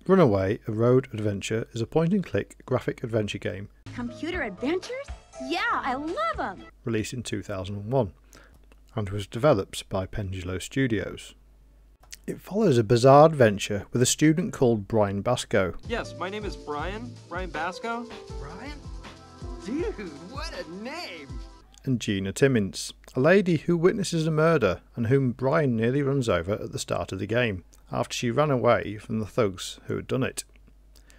Runaway, a road adventure, is a point-and-click graphic adventure game Computer adventures? Yeah, I love them! released in 2001 and was developed by Pendulo Studios. It follows a bizarre adventure with a student called Brian Basco. Yes, my name is Brian Basco. Brian? Dude, what a name! And Gina Timmins, a lady who witnesses a murder and whom Brian nearly runs over at the start of the game, after she ran away from the thugs who had done it.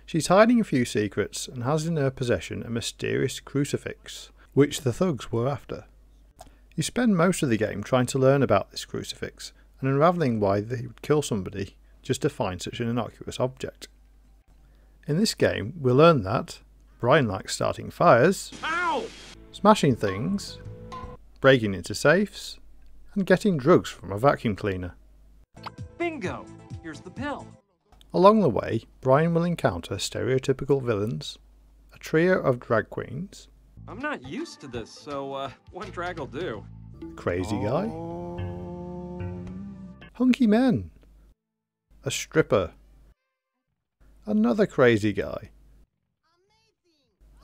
She's hiding a few secrets and has in her possession a mysterious crucifix, which the thugs were after. You spend most of the game trying to learn about this crucifix and unravelling why they would kill somebody just to find such an innocuous object. In this game we'll learn that Brian likes starting fires, Ow! smashing things, breaking into safes, and getting drugs from a vacuum cleaner. Bingo! Here's the pill. Along the way, Brian will encounter stereotypical villains, a trio of drag queens, I'm not used to this, so one drag will do. a crazy guy, hunky men, a stripper, another crazy guy,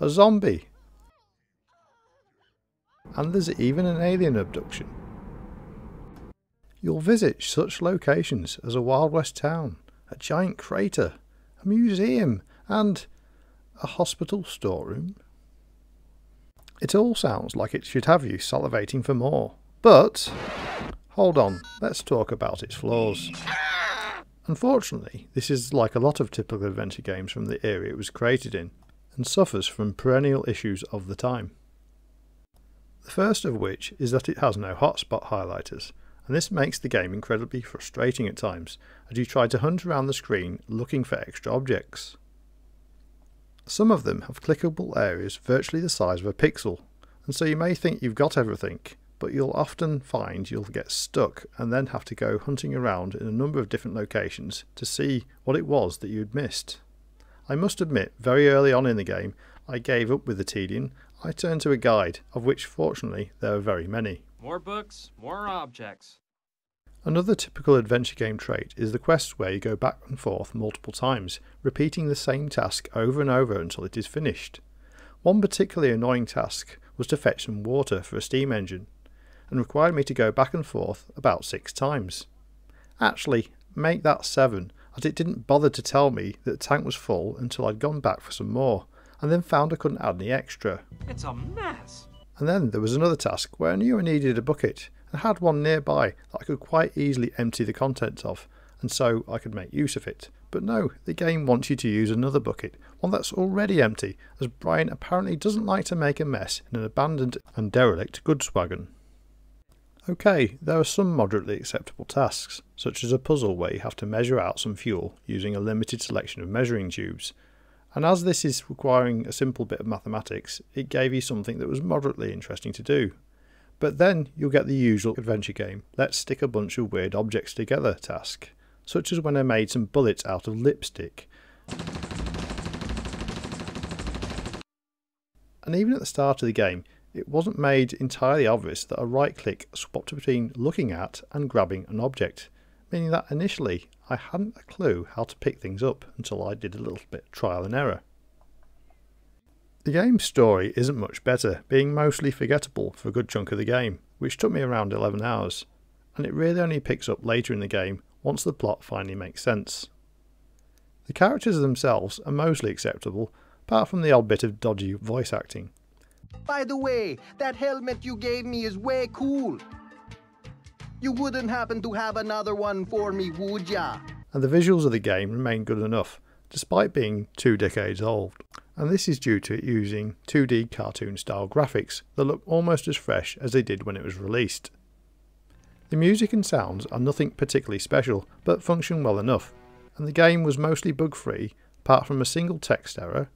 a zombie, and there's even an alien abduction. You'll visit such locations as a Wild West town, a giant crater, a museum, and a hospital storeroom. It all sounds like it should have you salivating for more. But, hold on, let's talk about its flaws. Unfortunately, this is like a lot of typical adventure games from the era it was created in, and suffers from perennial issues of the time. The first of which is that it has no hotspot highlighters, and this makes the game incredibly frustrating at times as you try to hunt around the screen looking for extra objects. Some of them have clickable areas virtually the size of a pixel, and so you may think you've got everything, but you'll often find you'll get stuck and then have to go hunting around in a number of different locations to see what it was that you'd missed. I must admit, very early on in the game, I gave up with the tedium. I turned to a guide, of which fortunately there are very many. More books, more objects. Another typical adventure game trait is the quests where you go back and forth multiple times, repeating the same task over and over until it is finished. One particularly annoying task was to fetch some water for a steam engine, and required me to go back and forth about 6 times. Actually, make that 7, as it didn't bother to tell me that the tank was full until I'd gone back for some more, and then found I couldn't add any extra. It's a mess. And then there was another task where I knew I needed a bucket and had one nearby that I could quite easily empty the contents of, and so I could make use of it. But no, the game wants you to use another bucket, one that's already empty, as Brian apparently doesn't like to make a mess in an abandoned and derelict goods wagon. Okay, there are some moderately acceptable tasks, such as a puzzle where you have to measure out some fuel using a limited selection of measuring tubes. And as this is requiring a simple bit of mathematics, it gave you something that was moderately interesting to do. But then you'll get the usual adventure game, let's stick a bunch of weird objects together task, such as when I made some bullets out of lipstick. And even at the start of the game, it wasn't made entirely obvious that a right click swapped between looking at and grabbing an object, meaning that initially I hadn't a clue how to pick things up until I did a little bit of trial and error. The game's story isn't much better, being mostly forgettable for a good chunk of the game, which took me around 11 hours, and it really only picks up later in the game once the plot finally makes sense. The characters themselves are mostly acceptable, apart from the odd bit of dodgy voice acting. By the way, that helmet you gave me is way cool. You wouldn't happen to have another one for me, would ya? And the visuals of the game remain good enough, despite being 2 decades old. And this is due to it using 2D cartoon style graphics that look almost as fresh as they did when it was released. The music and sounds are nothing particularly special, but function well enough, and the game was mostly bug free, apart from a single text error,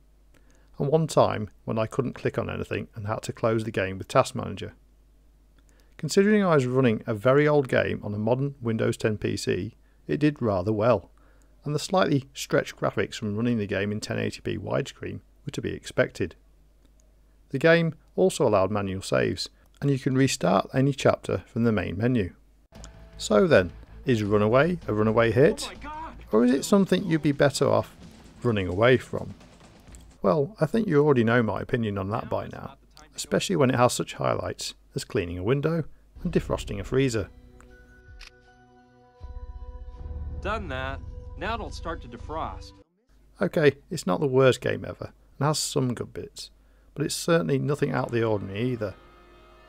and one time when I couldn't click on anything and had to close the game with Task Manager. Considering I was running a very old game on a modern Windows 10 PC, it did rather well, and the slightly stretched graphics from running the game in 1080p widescreen were to be expected. The game also allowed manual saves, and you can restart any chapter from the main menu. So then, is Runaway a runaway hit? Oh my God! Or is it something you'd be better off running away from. Well, I think you already know my opinion on that by now, especially when it has such highlights as cleaning a window and defrosting a freezer. Done that. Now it'll start to defrost. Okay, it's not the worst game ever, and has some good bits, but it's certainly nothing out of the ordinary either.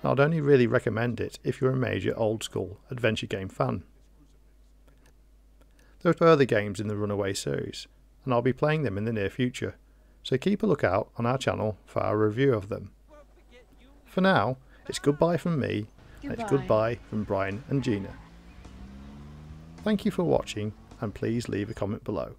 And I'd only really recommend it if you're a major old school adventure game fan. There are further games in the Runaway series, and I'll be playing them in the near future, so keep a lookout on our channel for our review of them. For now, it's goodbye from me, and it's goodbye from Brian and Gina. Thank you for watching, and please leave a comment below.